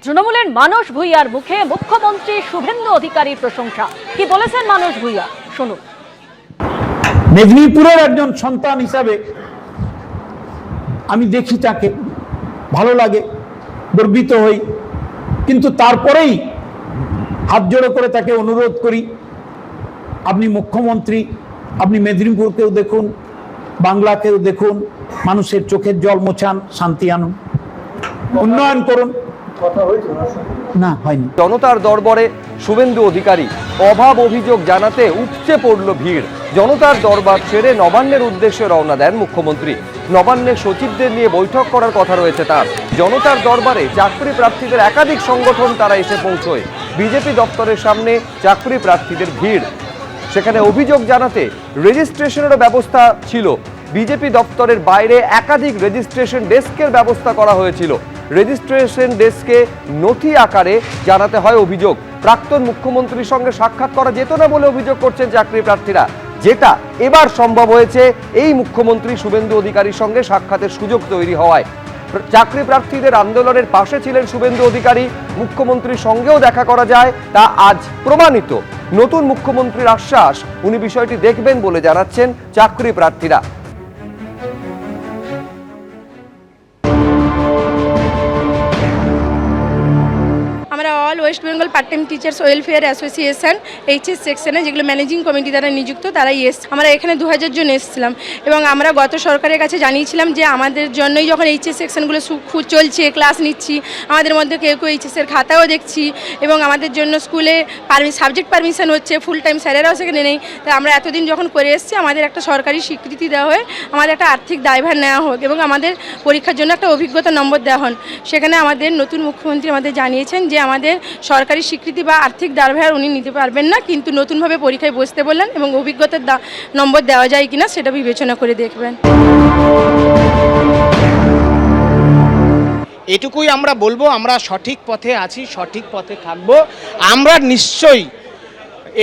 তৃণমূলের মানস ভূঁইয়ার মুখে মুখ্যমন্ত্রী শুভেন্দু অধিকারীর প্রশংসা। কি বলেছেন মানস ভূঁইয়া, শুনুন। মেদিনীপুরের একজন সন্তান হিসাবে আমি দেখি তাকে, ভালো লাগে, গর্বিত হই, কিন্তু তারপরেই হাত জোড়ো করে তাকে অনুরোধ করি, আপনি মুখ্যমন্ত্রী, আপনি মেদিনীপুরকেও দেখুন, বাংলাকেও দেখুন, মানুষের চোখের জল মোছান, শান্তি আনুন, উন্নয়ন করুন। না, হয়নি। জনতার দরবারে শুভেন্দু অধিকারী অভাব অভিযোগ জানাতে উপচে পড়ল ভিড়। জনতার দরবার ছেড়ে নবান্নের উদ্দেশ্যে রওনা দেন মুখ্যমন্ত্রী। নবান্নের সচিবদের নিয়ে বৈঠক করার কথা রয়েছে তার। জনতার দরবারে চাকরি প্রার্থীদের একাধিক সংগঠন তারা এসে পৌঁছয়। বিজেপি দপ্তরের সামনে চাকরি প্রার্থীদের ভিড়। সেখানে অভিযোগ জানাতে রেজিস্ট্রেশনেরও ব্যবস্থা ছিল। বিজেপি দপ্তরের বাইরে একাধিক রেজিস্ট্রেশন ডেস্কের ব্যবস্থা করা হয়েছিল। রেজিস্ট্রেশন ডেস্কে নথি আকারে জানাতে হয় অভিযোগ। প্রাক্তন মুখ্যমন্ত্রীর সঙ্গে সাক্ষাৎ করা যেত না বলে অভিযোগ করছেন চাকরি প্রার্থীরা, যেটা এবার সম্ভব হয়েছে এই মুখ্যমন্ত্রী শুভেন্দু অধিকারীর সঙ্গে সাক্ষাতের সুযোগ তৈরি হওয়ায়। চাকরি প্রার্থীদের আন্দোলনের পাশে ছিলেন শুভেন্দু অধিকারী, মুখ্যমন্ত্রীর সঙ্গেও দেখা করা যায় তা আজ প্রমাণিত। নতুন মুখ্যমন্ত্রীর আশ্বাস, উনি বিষয়টি দেখবেন বলে জানাচ্ছেন চাকরি প্রার্থীরা। আমরা all West Bengal part time teachers welfare association HS সেকশনে, যেগুলো ম্যানেজিং কমিটি দ্বারা নিযুক্ত, তারাই আমরা এখানে 2000 জন এসেছিলাম এবং আমরা গত সরকারের কাছে জানিয়েছিলাম যে আমাদের জন্যই যখন এইচএস সেকশনগুলো চলছে, ক্লাস নিচ্ছি, আমাদের মধ্যে কেউ কেউ এইচএসের খাতাও দেখছি এবং আমাদের জন্য স্কুলে সাবজেক্ট পারমিশন হচ্ছে, ফুল টাইম স্যারেরাও সেখানে নেই। তাই আমরা এতদিন যখন করে এসেছি, আমাদের একটা সরকারি স্বীকৃতি দেওয়া হয়, আমাদের একটা আর্থিক দায়ভার নেওয়া হোক এবং আমাদের পরীক্ষার জন্য একটা অভিজ্ঞতা নম্বর দেওয়া হন। সেখানে আমাদের নতুন মুখ্যমন্ত্রী আমাদের জানিয়েছেন যে আমাদের সরকারি স্বীকৃতি বা আর্থিক দায়ভার উনি নিতে পারবেন না, কিন্তু নতুনভাবে পরীক্ষায় বসতে বললেন এবং অভিজ্ঞতার নম্বর দেওয়া যায় কিনা সেটা বিবেচনা করে দেখবেন। এটুকুই আমরা বলবো, আমরা সঠিক পথে আছি, সঠিক পথে থাকবো। আমরা নিশ্চয়ই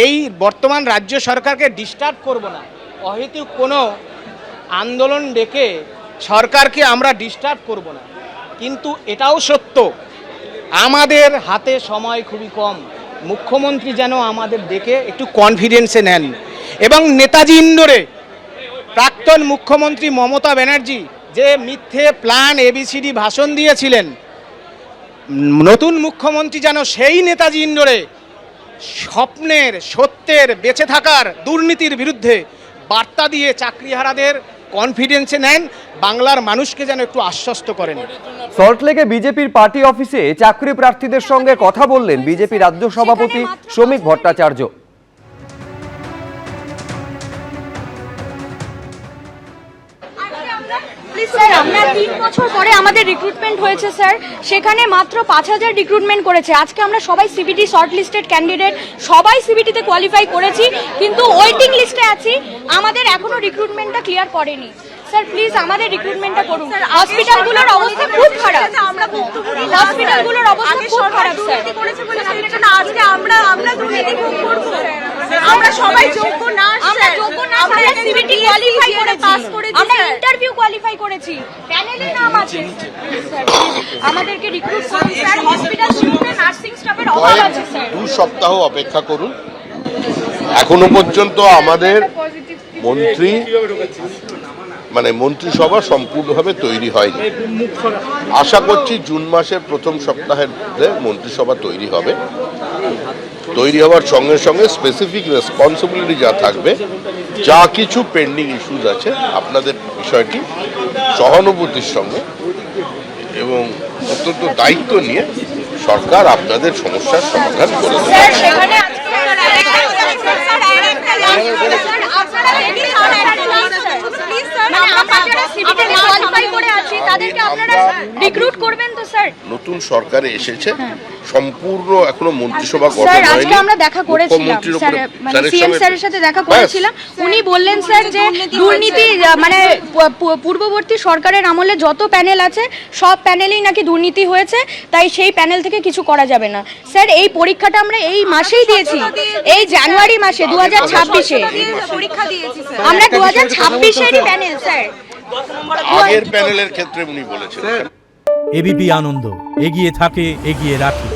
এই বর্তমান রাজ্য সরকারকে ডিস্টার্ব করব না। অহেতুক কোনো আন্দোলন ডেকে সরকারকে আমরা ডিস্টার্ব করব না। কিন্তু এটাও সত্য, আমাদের হাতে সময় খুবই কম। মুখ্যমন্ত্রী যেন আমাদের দেখে একটু কনফিডেন্সে নেন এবং নেতাজি ইন্ডোরে প্রাক্তন মুখ্যমন্ত্রী মমতা ব্যানার্জি যে মিথ্যে প্ল্যান ABCD ভাষণ দিয়েছিলেন, নতুন মুখ্যমন্ত্রী যেন সেই নেতাজি ইন্ডোরে স্বপ্নের, সত্যের, বেঁচে থাকার, দুর্নীতির বিরুদ্ধে বার্তা দিয়ে চাকরিহারাদের কনফিডেন্সে নেন, বাংলার মানুষকে যেন একটু আশ্বস্ত করেন। সল্টলেকে বিজেপির পার্টি অফিসে চাকরি প্রার্থীদের সঙ্গে কথা বললেন বিজেপি রাজ্য সভাপতি শ্রমিক ভট্টাচার্য। স্যার, আমরা 3 বছর পরে আমাদের রিক্রুটমেন্ট হয়েছে স্যার, সেখানে মাত্র 5000 রিক্রুটমেন্ট করেছে। আজকে আমরা সবাই সিবিটি শর্ট লিস্টেড ক্যান্ডিডেট, সবাই সিবিটিতে কোয়ালিফাই করেছি, কিন্তু ওয়েটিং লিস্টে আছি, আমাদের এখনো রিক্রুটমেন্টটা ক্লিয়ার করেনি। স্যার প্লিজ আমাদের রিক্রুটমেন্টটা করুন। হসপিটালগুলোর অবস্থা খুব খারাপ, হসপিটালগুলোর অবস্থা খুব খারাপ স্যার। আজকে আমরা দুর্নীতি ভোগ করব, আমরা সবাই যোগ্য না, আমরা যোগ্য না, আমরা সিবিটি কোয়ালিফাই করেছি, আমরা ইন্টারভিউ কোয়ালিফাই করেছি, প্যানেলে নাম আছে। স্যার আমাদেরকে রিক্রুট করুন স্যার, হসপিটালগুলোতে নার্সিং স্টাফের অভাব আছে স্যার। 2 সপ্তাহ অপেক্ষা করুন। এখনো পর্যন্ত আমাদের মন্ত্রিসভা সম্পূর্ণভাবে তৈরি হয়নি। আশা করছি জুন মাসের প্রথম সপ্তাহের মধ্যে মন্ত্রিসভা তৈরি হবে। তৈরি হওয়ার সঙ্গে সঙ্গে স্পেসিফিক রেসপন্সিবিলিটি যা থাকবে, যা কিছু পেন্ডিং ইস্যুস আছে, আপনাদের বিষয়টি সহানুভূতির সঙ্গে এবং অত্যন্ত দায়িত্ব নিয়ে সরকার আপনাদের সমস্যার সমাধান করে দেবে। নতুন সরকারে এসেছে, সম্পূর্ণ এখনো মন্ত্রিসভা গঠন হয়নি। আজকে আমরা দেখা করেছিলাম স্যার, মানে সিএম স্যারের সাথে দেখা করেছিলাম। উনি বললেন স্যার যে দুর্নীতি, মানে পূর্ববর্তী সরকারের আমলে যত প্যানেল আছে সব প্যানেলেই নাকি দুর্নীতি হয়েছে, তাই সেই প্যানেল থেকে কিছু করা যাবে না। স্যার এই পরীক্ষাটা আমরা এই মাসেই দিয়েছি, এই জানুয়ারি মাসে 2026-এ পরীক্ষা দিয়েছি স্যার। আমরা 2026-এরই প্যানেল স্যার। আগের প্যানেলের ক্ষেত্রে উনি বলেছেন। এবিপি আনন্দ, এগিয়ে থাকে, এগিয়ে রাখে।